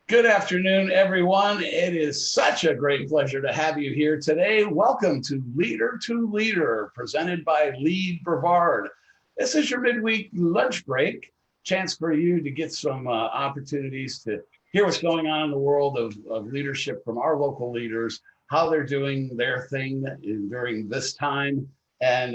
Good afternoon, everyone. It is such a great pleasure to have you here today. Welcome to Leader, presented by LEAD Brevard. This is your midweek lunch break, chance for you to get some opportunities to hear what's going on in the world of leadership from our local leaders, how they're doing their thing during this time, and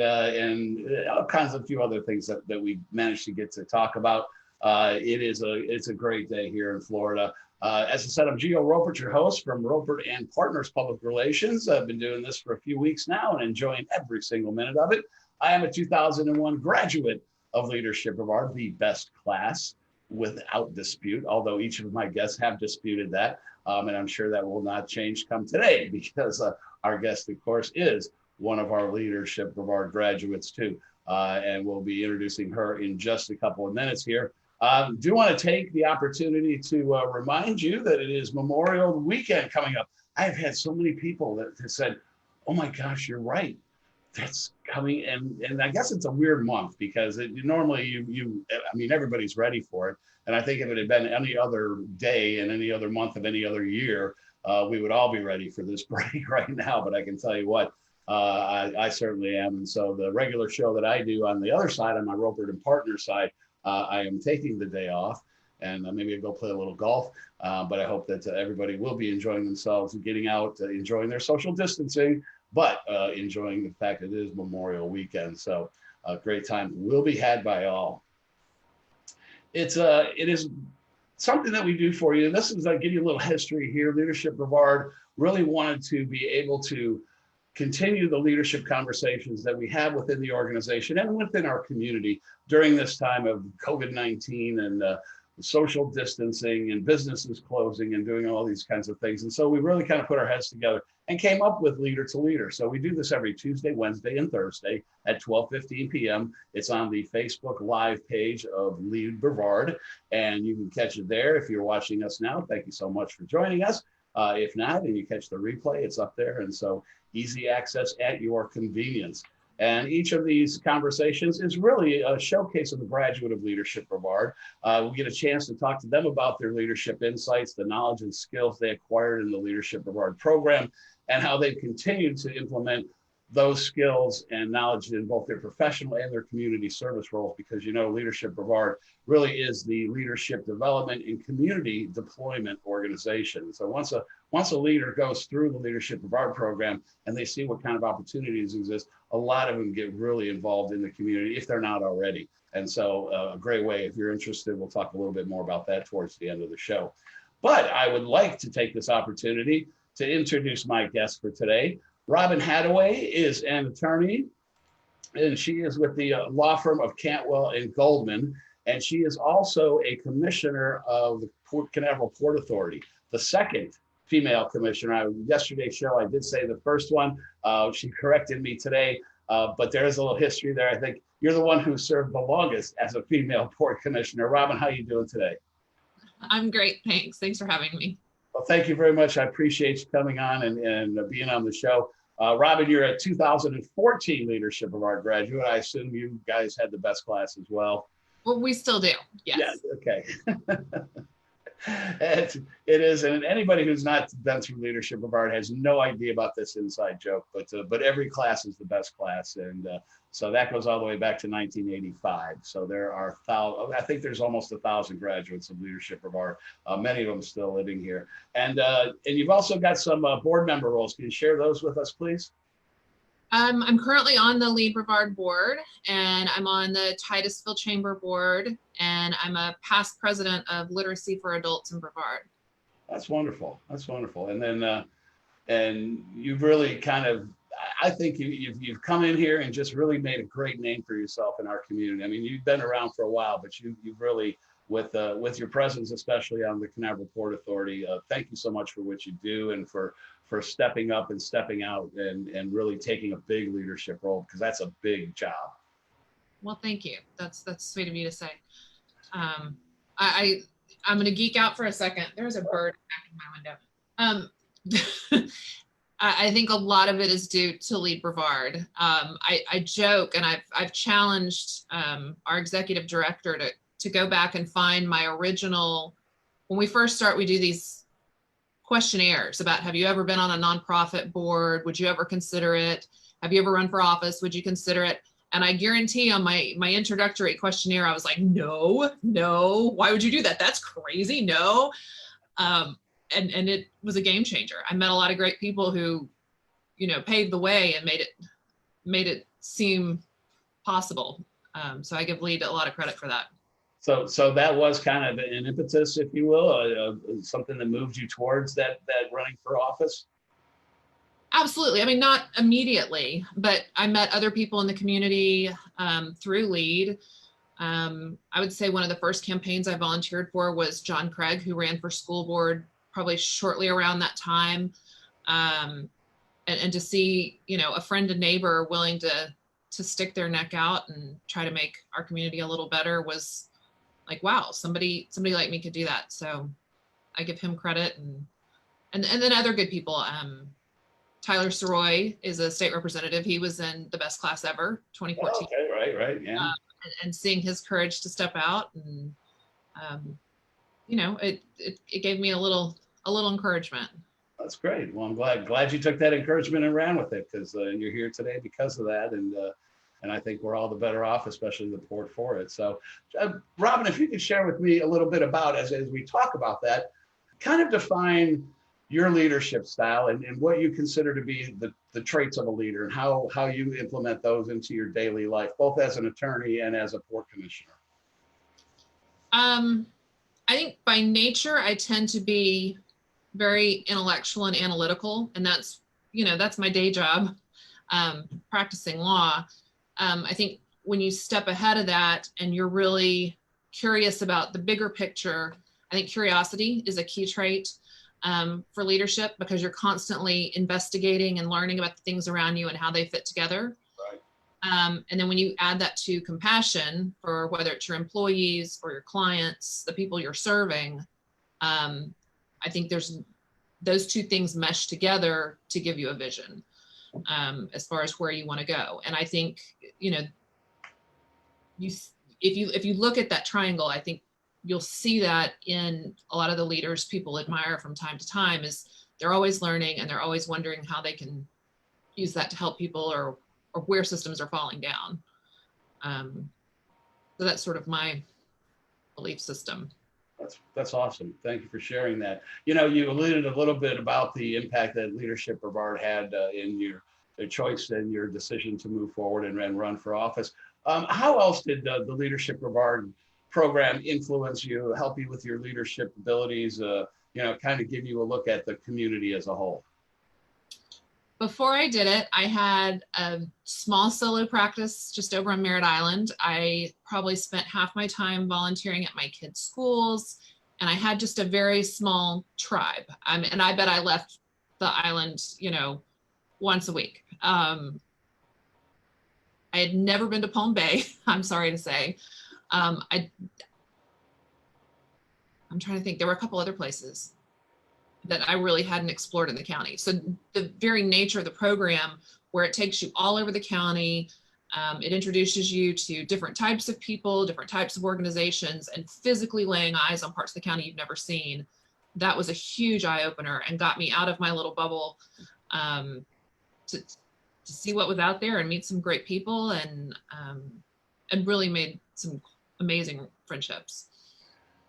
all kinds of few other things that we managed to get to talk about. It's a great day here in Florida. As I said, I'm Geo Ropert, your host from Ropert and Partners Public Relations. I've been doing this for a few weeks now and enjoying every single minute of it. I am a 2001 graduate of Leadership Brevard, the best class without dispute, although each of my guests have disputed that. And I'm sure that will not change come today because our guest, of course, is one of our Leadership Brevard graduates too. And we'll be introducing her in just a couple of minutes here. Do want to take the opportunity to remind you that it is Memorial Weekend coming up. I've had so many people that have said, oh my gosh, you're right. That's coming. And I guess it's a weird month because normally everybody's ready for it. And I think if it had been any other day and any other month of any other year, we would all be ready for this break right now. But I can tell you what, I certainly am. And so the regular show that I do on the other side, on my Ropert and Partners side, I am taking the day off and maybe I'll go play a little golf, but I hope that everybody will be enjoying themselves and getting out, enjoying their social distancing, but enjoying the fact that it is Memorial Weekend. So a great time will be had by all. It is something that we do for you. This is, I give you a little history here. Leadership Brevard really wanted to be able to continue the leadership conversations that we have within the organization and within our community during this time of COVID-19 and social distancing and businesses closing and doing all these kinds of things. And so we really kind of put our heads together and came up with Leader to Leader. So we do this every Tuesday, Wednesday, and Thursday at 12:15 p.m. It's on the Facebook Live page of LEAD Brevard, and you can catch it there. If you're watching us now, thank you so much for joining us. If not, and you catch the replay, it's up there. And so easy access at your convenience. And each of these conversations is really a showcase of the graduate of Leadership Brevard. We get a chance to talk to them about their leadership insights, the knowledge and skills they acquired in the Leadership Brevard program, and how they've continued to implement those skills and knowledge in both their professional and their community service roles, because Leadership Brevard really is the leadership development and community deployment organization. So once a leader goes through the Leadership Brevard program and they see what kind of opportunities exist, a lot of them get really involved in the community if they're not already. And so a great way, if you're interested, we'll talk a little bit more about that towards the end of the show. But I would like to take this opportunity to introduce my guest for today. Robyn Hattaway is an attorney, and she is with the law firm of Cantwell and Goldman, and she is also a commissioner of the Cantwell Port Authority, the second female commissioner. Yesterday's show, I did say the first one. She corrected me today, but there is a little history there. I think you're the one who served the longest as a female port commissioner. Robyn, how are you doing today? I'm great, thanks. Thanks for having me. Well, thank you very much. I appreciate you coming on and being on the show. Robyn, you're a 2014 Leadership Brevard graduate. I assume you guys had the best class as well. Well, we still do, yes. Yeah, okay. It is, and anybody who's not been through Leadership Brevard has no idea about this inside joke, but every class is the best class, and so that goes all the way back to 1985. So there are I think there's almost 1,000 graduates of Leadership Brevard, many of them still living here, and you've also got some board member roles. Can you share those with us, please? I'm currently on the LEAD Brevard board, and I'm on the Titusville Chamber board, and I'm a past president of Literacy for Adults in Brevard. That's wonderful. That's wonderful. And then, and you've really kind of, I think you've come in here and just really made a great name for yourself in our community. I mean, you've been around for a while, but you've really, with your presence, especially on the Cantwell Port Authority, thank you so much for what you do and for stepping up and stepping out and really taking a big leadership role, because that's a big job. Well, thank you. That's sweet of you to say. I'm going to geek out for a second. There's a bird back in my window. I think a lot of it is due to LEAD Brevard. I joke, and I've challenged our executive director to go back and find my original when we first start, we do these questionnaires about, have you ever been on a nonprofit board? Would you ever consider it? Have you ever run for office? Would you consider it? And I guarantee on my introductory questionnaire, I was like, no, why would you do that? That's crazy, no. And it was a game changer. I met a lot of great people who, paved the way and made it seem possible. So I give LEAD a lot of credit for that. So that was kind of an impetus, if you will, something that moved you towards that running for office? Absolutely. I mean, not immediately, but I met other people in the community through LEAD. I would say one of the first campaigns I volunteered for was John Craig, who ran for school board probably shortly around that time. And to see, a friend and neighbor willing to stick their neck out and try to make our community a little better was like, wow, somebody like me could do that. So I give him credit, and then other good people. Tyler Soroy is a state representative. He was in the best class ever, 2014. Oh, okay, right, yeah. And seeing his courage to step out, and it gave me a little encouragement. That's great. Well, I'm glad you took that encouragement and ran with it, because you're here today because of that, and I think we're all the better off, especially the port for it. So, Robyn, if you could share with me a little bit about, as we talk about that, kind of define your leadership style and what you consider to be the traits of a leader, and how you implement those into your daily life, both as an attorney and as a port commissioner. I think by nature, I tend to be very intellectual and analytical, and that's my day job, practicing law. I think when you step ahead of that and you're really curious about the bigger picture, I think curiosity is a key trait for leadership, because you're constantly investigating and learning about the things around you and how they fit together. Right. And then when you add that to compassion for whether it's your employees or your clients, the people you're serving, I think those two things mesh together to give you a vision as far as where you want to go. And I think, if you look at that triangle, I think you'll see that in a lot of the leaders people admire from time to time, is they're always learning and they're always wondering how they can use that to help people or where systems are falling down. So that's sort of my belief system. That's awesome. Thank you for sharing that. You alluded a little bit about the impact that Leadership Brevard had in your choice and your decision to move forward and run for office. How else did the Leadership Brevard program influence you, help you with your leadership abilities, kind of give you a look at the community as a whole? Before I did it, I had a small solo practice just over on Merritt Island. I probably spent half my time volunteering at my kids' schools, and I had just a very small tribe. And I bet I left the island, once a week. I had never been to Palm Bay, I'm sorry to say. I'm trying to think, there were a couple other places that I really hadn't explored in the county. So the very nature of the program, where it takes you all over the county, it introduces you to different types of people, different types of organizations, and physically laying eyes on parts of the county you've never seen. That was a huge eye opener and got me out of my little bubble to see what was out there and meet some great people, and really made some amazing friendships.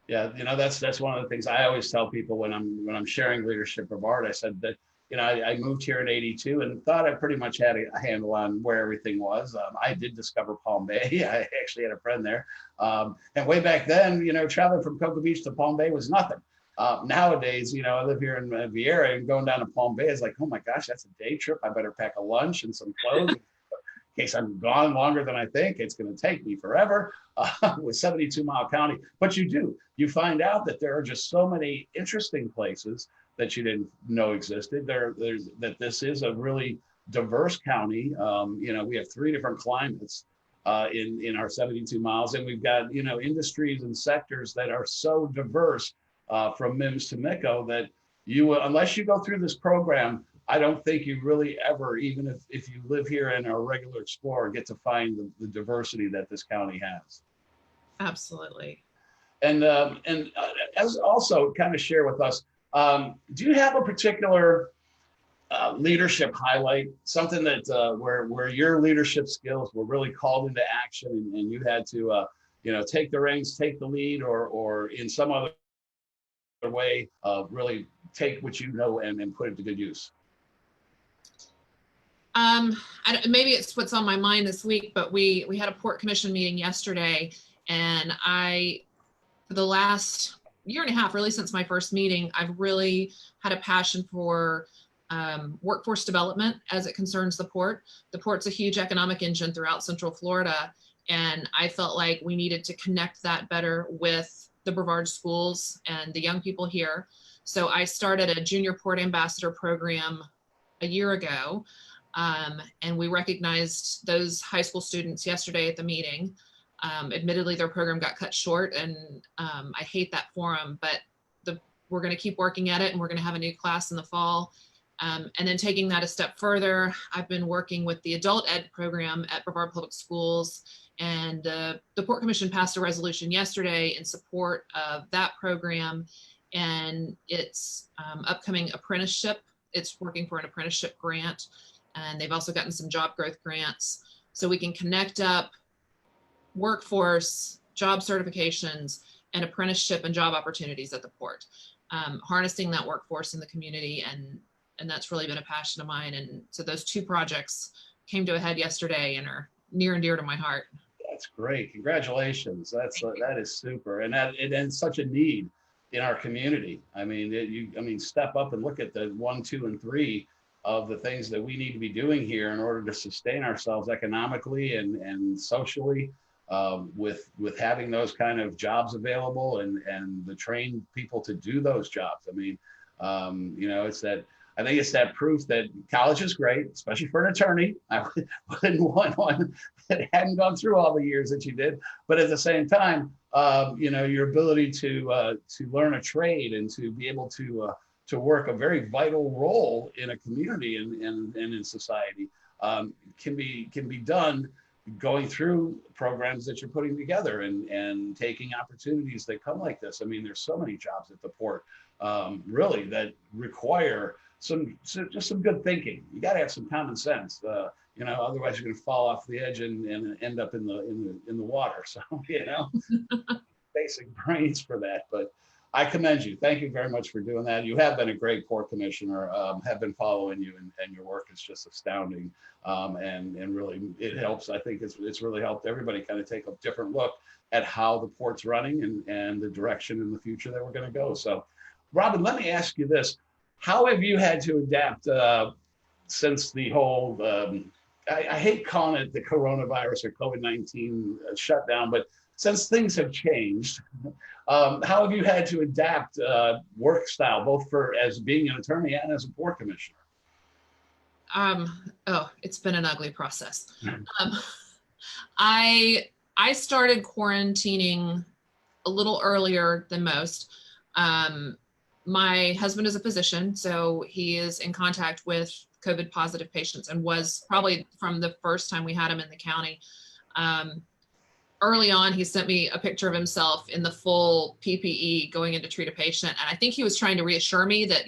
Yeah, that's one of the things I always tell people when I'm sharing Leadership Brevard. I said that I moved here in '82 and thought I pretty much had a handle on where everything was. I did discover Palm Bay. I actually had a friend there, and way back then, traveling from Cocoa Beach to Palm Bay was nothing. Nowadays, I live here in Vieira, and going down to Palm Bay is like, oh my gosh, that's a day trip. I better pack a lunch and some clothes. In case I'm gone longer than I think, it's going to take me forever with 72-mile county. But you find out that there are just so many interesting places that you didn't know existed. That this is a really diverse county. We have 3 different climates in our 72 miles, and we've got industries and sectors that are so diverse from MIMS to MICO that unless you go through this program, I don't think you really ever, even if you live here and are a regular explorer, get to find the diversity that this county has. Absolutely. As also kind of share with us, do you have a particular leadership highlight, something that where your leadership skills were really called into action, and you had to take the reins, take the lead, or in some other way really take what you know and put it to good use? Maybe it's what's on my mind this week, but we had a Port Commission meeting yesterday, and for the last year and a half, really since my first meeting, I've really had a passion for workforce development as it concerns the port. The port's a huge economic engine throughout Central Florida, and I felt like we needed to connect that better with the Brevard schools and the young people here. So I started a junior port ambassador program a year ago, and we recognized those high school students yesterday at the meeting. Admittedly, their program got cut short, and I hate that for them, but we're going to keep working at it, and we're going to have a new class in the fall. And then taking that a step further, I've been working with the adult ed program at Brevard Public Schools, and the Port Commission passed a resolution yesterday in support of that program and its upcoming apprenticeship. It's working for an apprenticeship grant, and they've also gotten some job growth grants, so we can connect up workforce, job certifications, and apprenticeship and job opportunities at the port, harnessing that workforce in the community. And that's really been a passion of mine. And so those two projects came to a head yesterday and are near and dear to my heart. That's great. Congratulations. That is super. And it's such a need in our community. I mean, step up and look at the 1, 2, and 3 of the things that we need to be doing here in order to sustain ourselves economically and socially, with having those kind of jobs available and the trained people to do those jobs. I mean, I think it's that proof that college is great, especially for an attorney. I wouldn't want one that hadn't gone through all the years that you did. But at the same time, your ability to learn a trade and to be able to work a very vital role in a community and in society can be done going through programs that you're putting together and taking opportunities that come like this. I mean, there's so many jobs at the port, really, that require just some good thinking. You got to have some common sense, otherwise you're going to fall off the edge and end up in the water. So, basic brains for that. But I commend you. Thank you very much for doing that. You have been a great port commissioner, have been following you, and your work is just astounding. And really, it helps. I think it's really helped everybody kind of take a different look at how the port's running and the direction in the future that we're going to go. So, Robyn, let me ask you this. How have you had to adapt since the whole, I hate calling it the coronavirus or COVID-19 shutdown, but since things have changed, how have you had to adapt work style, both as being an attorney and as a port commissioner? It's been an ugly process. I started quarantining a little earlier than most. My husband is a physician, so he is in contact with COVID positive patients and was probably from the first time we had him in the county. Early on, he sent me a picture of himself in the full PPE going in to treat a patient. And I think he was trying to reassure me that,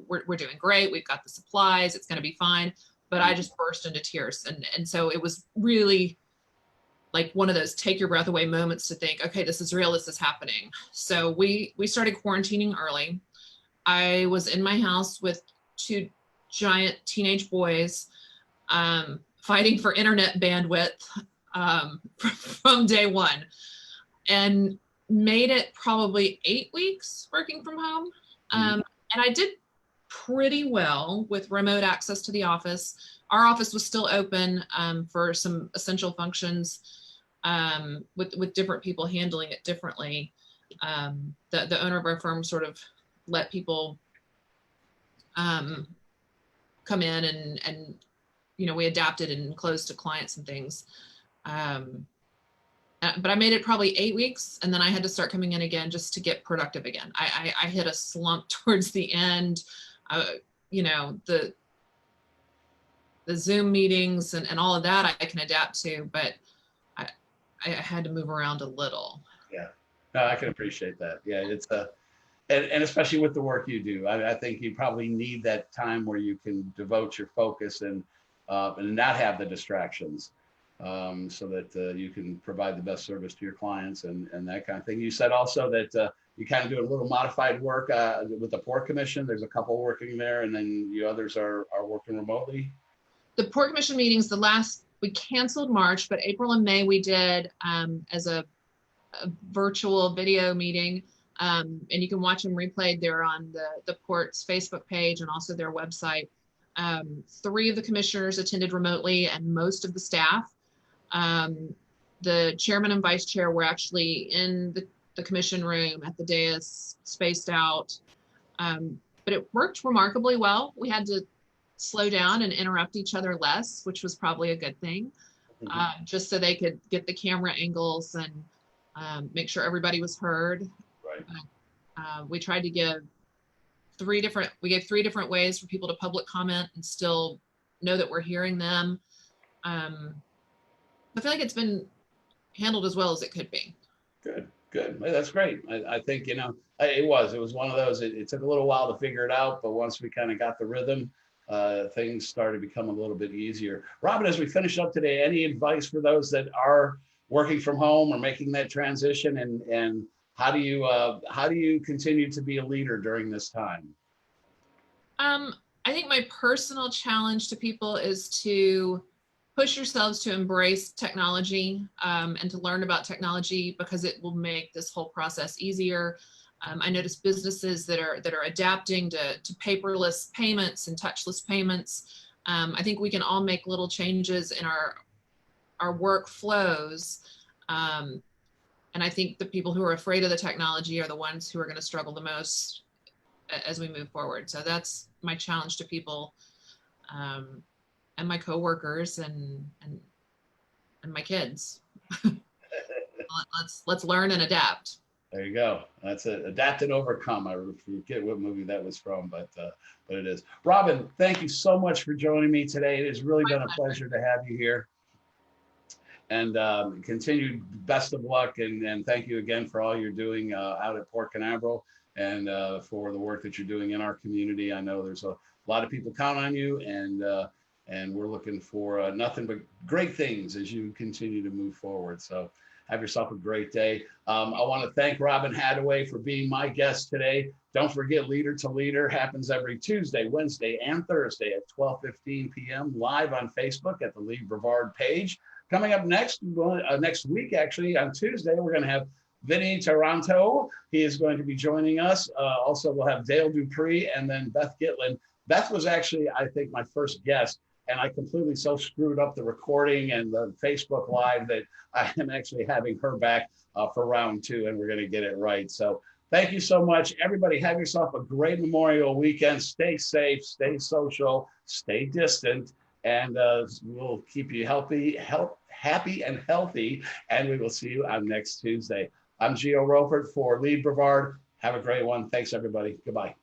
we're doing great. We've got the supplies. It's going to be fine. But I just burst into tears. And so it was really like one of those take your breath away moments to think, okay, this is real. This is happening. So we started quarantining early. I was in my house with 2 giant teenage boys, fighting for internet bandwidth from day one, and made it probably 8 weeks working from home. And I did pretty well with remote access to the office. Our office was still open for some essential functions, with different people handling it differently. The owner of our firm sort of let people come in and we adapted and closed to clients and things. But I made it probably 8 weeks, and then I had to start coming in again just to get productive again. I hit a slump towards the end. The Zoom meetings and all of that I can adapt to, but I had to move around a little. Yeah. No, I can appreciate that. Yeah, it's and especially with the work you do, I think you probably need that time where you can devote your focus and not have the distractions, so that you can provide the best service to your clients and that kind of thing. You said also that you kind of do a little modified work with the Port Commission. There's a couple working there, and then you others are working remotely. The Port Commission meetings, we canceled March, but April and May we did as a virtual video meeting. And you can watch them replayed. They're on the Port's Facebook page and also their website. 3 of the commissioners attended remotely and most of the staff. The chairman and vice chair were actually in the commission room at the dais, spaced out. But it worked remarkably well. We had to slow down and interrupt each other less, which was probably a good thing, just so they could get the camera angles and make sure everybody was heard. Right. We tried to give 3 different ways for people to public comment and still know that we're hearing them. I feel like it's been handled as well as it could be. Good. That's great. I think, it was one of those, it took a little while to figure it out, but once we kind of got the rhythm, things started to become a little bit easier. Robyn, as we finish up today, any advice for those that are working from home or making that transition, and how do you continue to be a leader during this time? I think my personal challenge to people is to push yourselves to embrace technology and to learn about technology, because it will make this whole process easier. I notice businesses that are adapting to paperless payments and touchless payments. I think we can all make little changes in our workflows. And I think the people who are afraid of the technology are the ones who are going to struggle the most as we move forward. So that's my challenge to people, and my coworkers and my kids. Let's learn and adapt. There you go. That's it. Adapt and overcome. I forget what movie that was from, but it is. Robyn, thank you so much for joining me today. It has really been a pleasure to have you here. And continued best of luck, and thank you again for all you're doing out at Port Canaveral, and for the work that you're doing in our community. I know there's a lot of people count on you, and we're looking for nothing but great things as you continue to move forward. So have yourself a great day. I want to thank Robyn Hattaway for being my guest today. Don't forget, Leader to Leader happens every Tuesday, Wednesday, and Thursday at 12:15 p.m. live on Facebook at the LEAD Brevard page. Coming up next week, actually, on Tuesday, we're going to have Vinny Taranto. He is going to be joining us. Also, we'll have Dale Dupree and then Beth Gitlin. Beth was actually, I think, my first guest, and I completely screwed up the recording and the Facebook Live that I am actually having her back for round 2, and we're going to get it right. So thank you so much. Everybody, have yourself a great Memorial weekend. Stay safe, stay social, stay distant, and we'll keep you happy and healthy, and we will see you on next Tuesday. I'm Geo Ropert for LEAD Brevard. Have a great one. Thanks, everybody. Goodbye.